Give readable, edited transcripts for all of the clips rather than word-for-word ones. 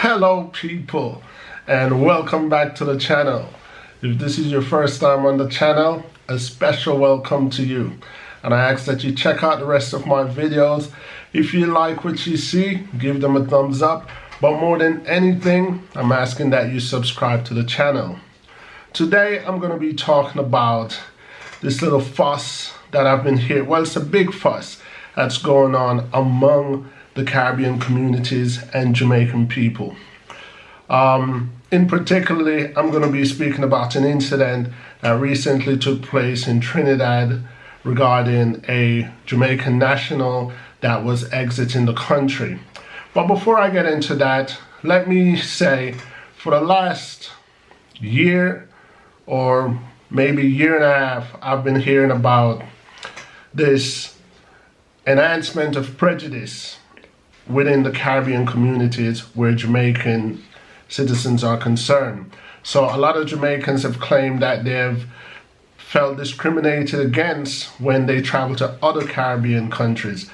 Hello people, and welcome back to the channel. If this is your first time on the channel, a special welcome to you, and I ask that you check out the rest of my videos. If you like what you see, give them a thumbs up, but more than anything, I'm asking that you subscribe to the channel. Today I'm going to be talking about this little fuss that I've been hearing. Well, it's a big fuss that's going on among the Caribbean communities and Jamaican people. In particularly, I'm going to be speaking about an incident that recently took place in Trinidad regarding a Jamaican national that was exiting the country. But before I get into that, let me say, for the last year or maybe year and a half, I've been hearing about this enhancement of prejudice within the Caribbean communities where Jamaican citizens are concerned. So a lot of Jamaicans have claimed that they've felt discriminated against when they travel to other Caribbean countries.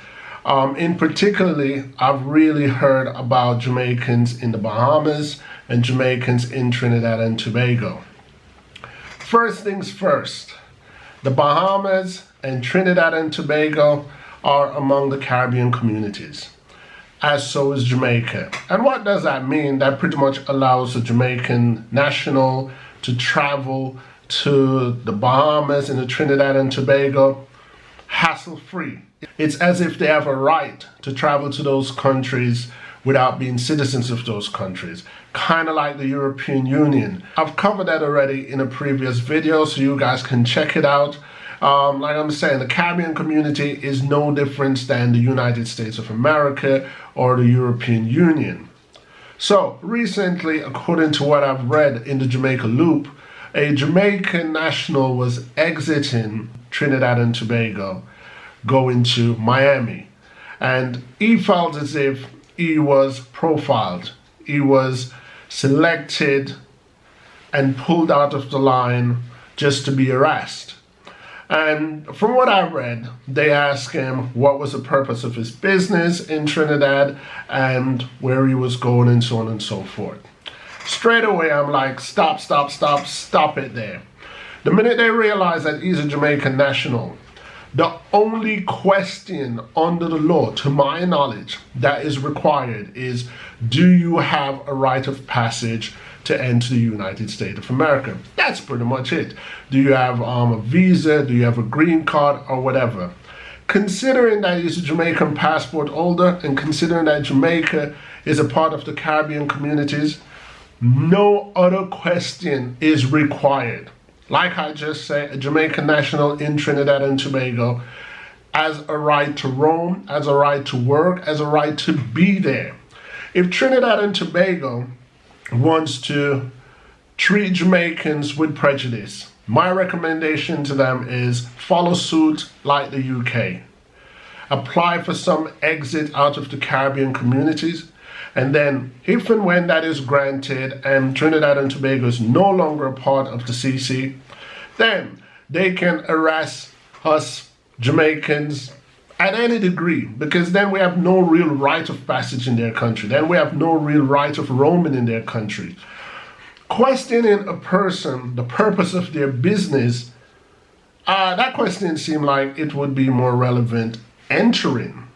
In particularly, I've really heard about Jamaicans in the Bahamas and Jamaicans in Trinidad and Tobago. First things first, the Bahamas and Trinidad and Tobago are among the Caribbean communities, as so is Jamaica. And what does that mean? That pretty much allows a Jamaican national to travel to the Bahamas and the Trinidad and Tobago hassle-free. It's as if they have a right to travel to those countries without being citizens of those countries, kind of like the European Union. I've covered that already in a previous video, so you guys can check it out. Like I'm saying, the Caribbean community is no different than the United States of America or the European Union. So recently, according to what I've read in the Jamaica Loop, a Jamaican national was exiting Trinidad and Tobago, going to Miami. And he felt as if he was profiled. He was selected and pulled out of the line just to be harassed. And from what I read, they asked him what was the purpose of his business in Trinidad and where he was going and so on and so forth. Straight away, I'm like, stop it there. The minute they realize that he's a Jamaican national, the only question under the law, to my knowledge, that is required is, do you have a right of passage to enter the United States of America? That's pretty much it. Do you have a visa? Do you have a green card or whatever? Considering that he's a Jamaican passport holder and considering that Jamaica is a part of the Caribbean communities, no other question is required. Like I just said, a Jamaican national in Trinidad and Tobago has a right to roam, has a right to work, has a right to be there. If Trinidad and Tobago wants to treat Jamaicans with prejudice, my recommendation to them is follow suit like the UK. Apply for some exit out of the Caribbean communities, and then if and when that is granted and Trinidad and Tobago is no longer a part of the CC, then they can harass us Jamaicans at any degree, because then we have no real right of passage in their country. Then we have no real right of roaming in their country. Questioning a person, the purpose of their business, that question seemed like it would be more relevant entering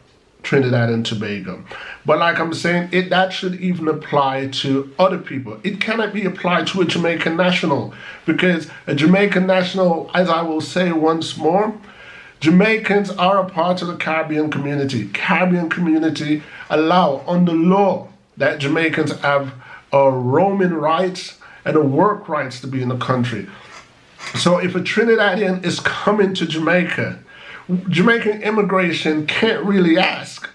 Trinidad and Tobago. But like I'm saying, that should even apply to other people. It cannot be applied to a Jamaican national, because a Jamaican national, as I will say once more, Jamaicans are a part of the Caribbean community. Caribbean community allow under law that Jamaicans have a roaming rights and a work rights to be in the country. So if a Trinidadian is coming to Jamaica, Jamaican immigration can't really ask,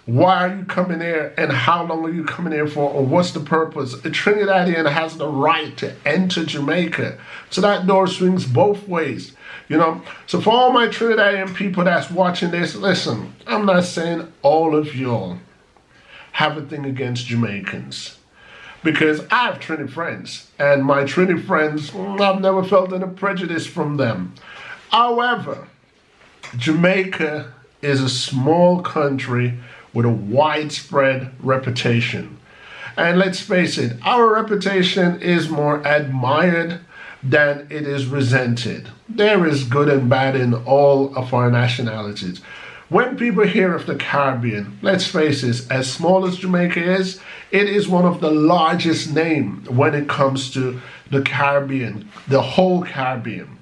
why are you coming here and how long are you coming here for, or what's the purpose? A Trinidadian has the right to enter Jamaica. So that door swings both ways, you know. So for all my Trinidadian people that's watching this, listen, I'm not saying all of y'all have a thing against Jamaicans, because I have Trini friends, and my Trini friends, I've never felt any prejudice from them. However, Jamaica is a small country with a widespread reputation. And let's face it, our reputation is more admired than it is resented. There is good and bad in all of our nationalities. When people hear of the Caribbean, let's face it, as small as Jamaica is, it is one of the largest names when it comes to the Caribbean, the whole Caribbean.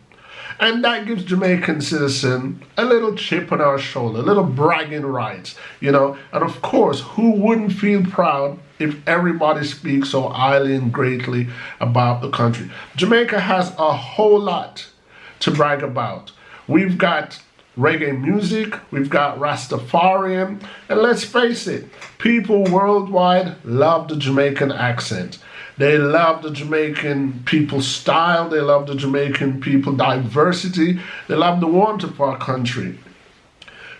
And that gives Jamaican citizens a little chip on our shoulder, a little bragging rights, you know. And of course, who wouldn't feel proud if everybody speaks so highly and greatly about the country? Jamaica has a whole lot to brag about. We've got reggae music, we've got Rastafarian, and let's face it, people worldwide love the Jamaican accent. They love the Jamaican people style, they love the Jamaican people diversity, they love the warmth of our country.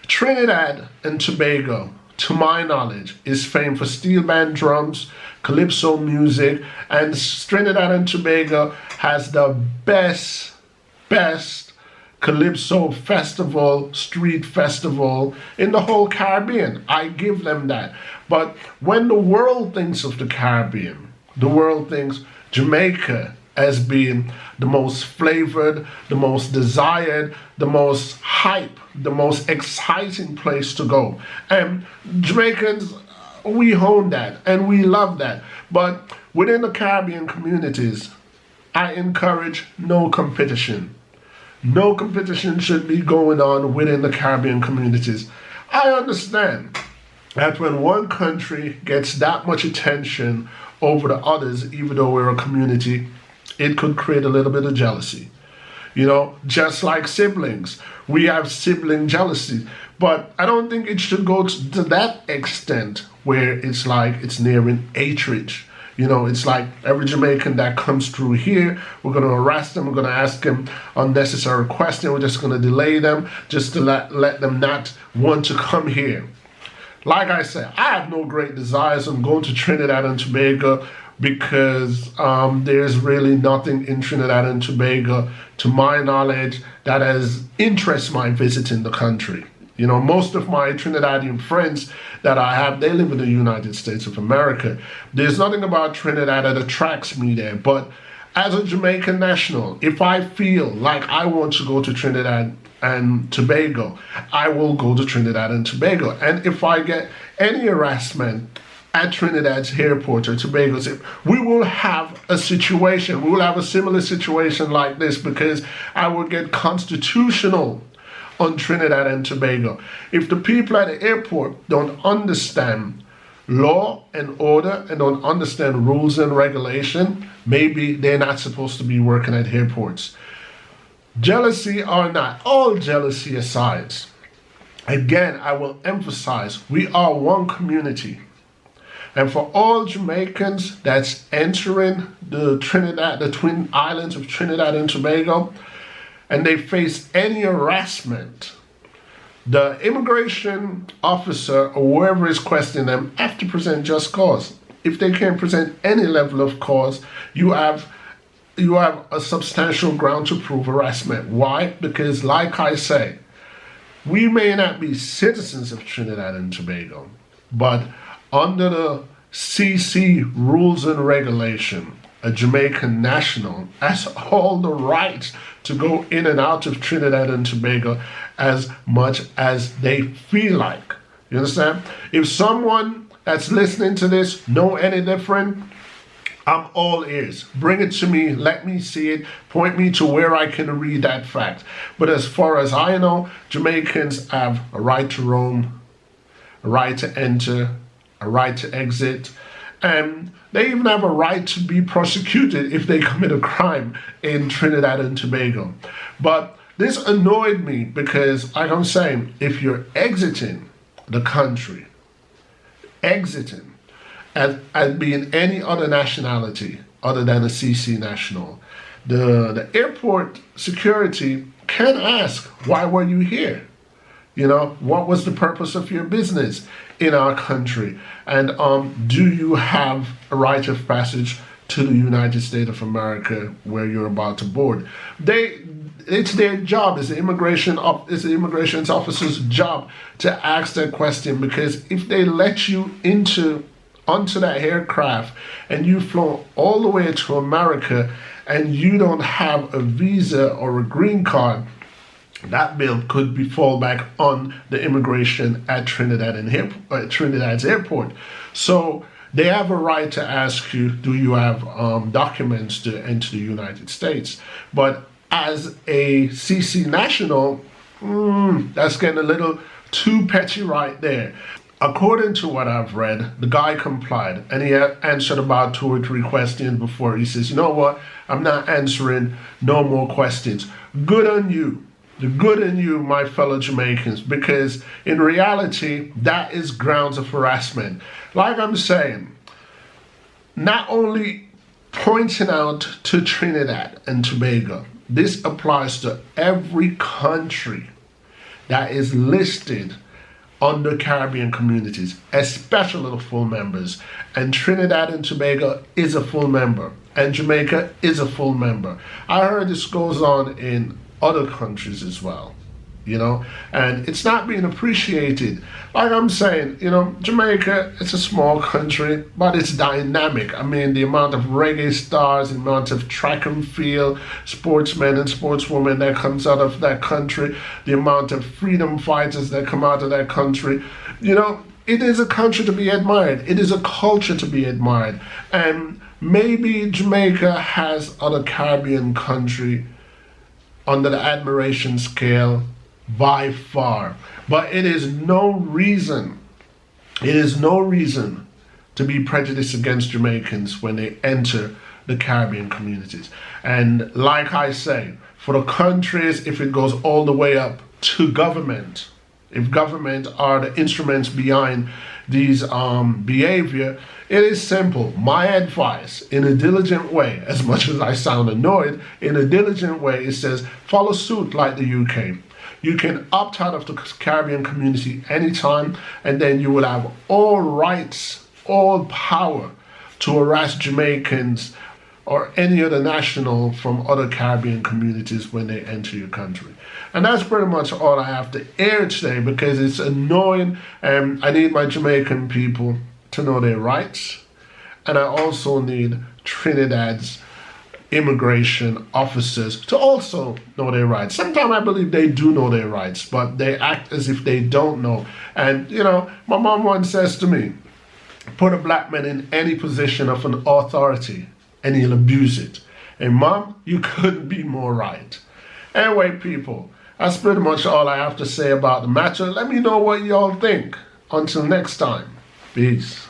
Trinidad and Tobago, to my knowledge, is famed for steel band drums, calypso music, and Trinidad and Tobago has the best calypso festival, street festival in the whole Caribbean. I give them that. But when the world thinks of the Caribbean, the world thinks Jamaica as being the most flavored, the most desired, the most hype, the most exciting place to go. And Jamaicans, we own that and we love that. But within the Caribbean communities, I encourage no competition. No competition should be going on within the Caribbean communities. I understand that when one country gets that much attention over the others, even though we're a community, it could create a little bit of jealousy. You know, just like siblings, we have sibling jealousy, but I don't think it should go to that extent where it's like it's nearing hatred. You know, it's like every Jamaican that comes through here, we're going to harass them, we're going to ask them unnecessary questions, we're just going to delay them just to let them not want to come here. Like I said, I have no great desires on going to Trinidad and Tobago because there's really nothing in Trinidad and Tobago, to my knowledge, that has interest my visiting the country. You know, most of my Trinidadian friends that I have, they live in the United States of America. There's nothing about Trinidad that attracts me there. But as a Jamaican national, if I feel like I want to go to Trinidad and Tobago, I will go to Trinidad and Tobago. And if I get any harassment at Trinidad's airport or Tobago's, we will have a situation, we will have a similar situation like this, because I will get constitutional on Trinidad and Tobago. If the people at the airport don't understand law and order and don't understand rules and regulation, maybe they're not supposed to be working at airports. Jealousy or not, all jealousy aside, again, I will emphasize, we are one community. And for all Jamaicans that's entering the Twin Islands of Trinidad and Tobago, and they face any harassment, the immigration officer or whoever is questioning them have to present just cause. If they can't present any level of cause, you have a substantial ground to prove harassment. Why? Because like I say, we may not be citizens of Trinidad and Tobago, but under the CC rules and regulation, a Jamaican national has all the rights to go in and out of Trinidad and Tobago as much as they feel like. You understand? If someone that's listening to this know any different, I'm all ears. Bring it to me, let me see it, point me to where I can read that fact. But as far as I know, Jamaicans have a right to roam, a right to enter, a right to exit, and they even have a right to be prosecuted if they commit a crime in Trinidad and Tobago. But this annoyed me because, like I'm saying, if you're exiting the country, exiting as being any other nationality other than a CC national, the airport security can ask, why were you here? You know, what was the purpose of your business in our country? And do you have a right of passage to the United States of America where you're about to board? It's their job, it's the immigration officer's job to ask that question, because if they let you into onto that aircraft and you flown all the way to America and you don't have a visa or a green card, that bill could fall back on the immigration at Trinidad's airport. So they have a right to ask you, do you have documents to enter the United States? But as a CC national, that's getting a little too petty right there. According to what I've read, the guy complied and he answered about 2 or 3 questions before he says, you know what, I'm not answering no more questions. Good on you. Good on you, my fellow Jamaicans, because in reality, that is grounds of harassment. Like I'm saying, not only pointing out to Trinidad and Tobago, this applies to every country that is listed under Caribbean communities, especially the full members. And Trinidad and Tobago is a full member, and Jamaica is a full member. I heard this goes on in other countries as well, you know, and it's not being appreciated. Like I'm saying, you know, Jamaica, it's a small country, but it's dynamic. I mean, the amount of reggae stars, the amount of track and field sportsmen and sportswomen that comes out of that country, the amount of freedom fighters that come out of that country, you know, it is a country to be admired. It is a culture to be admired. And maybe Jamaica has other Caribbean country under the admiration scale by far, but it is no reason to be prejudiced against Jamaicans when they enter the Caribbean communities. And like I say, for the countries, if it goes all the way up to government, if government are the instruments behind these behavior, it is simple. My advice, in a diligent way, as much as I sound annoyed, in a diligent way, it says follow suit like the UK. You can opt out of the Caribbean community anytime, and then you will have all rights, all power to harass Jamaicans or any other national from other Caribbean communities when they enter your country. And that's pretty much all I have to air today, because it's annoying and I need my Jamaican people to know their rights. And I also need Trinidad's immigration officers to also know their rights. Sometimes I believe they do know their rights, but they act as if they don't know. And you know, my mom once says to me, put a black man in any position of an authority and he'll abuse it. And mom, you couldn't be more right. Anyway, people, that's pretty much all I have to say about the matter. Let me know what y'all think. Until next time, peace.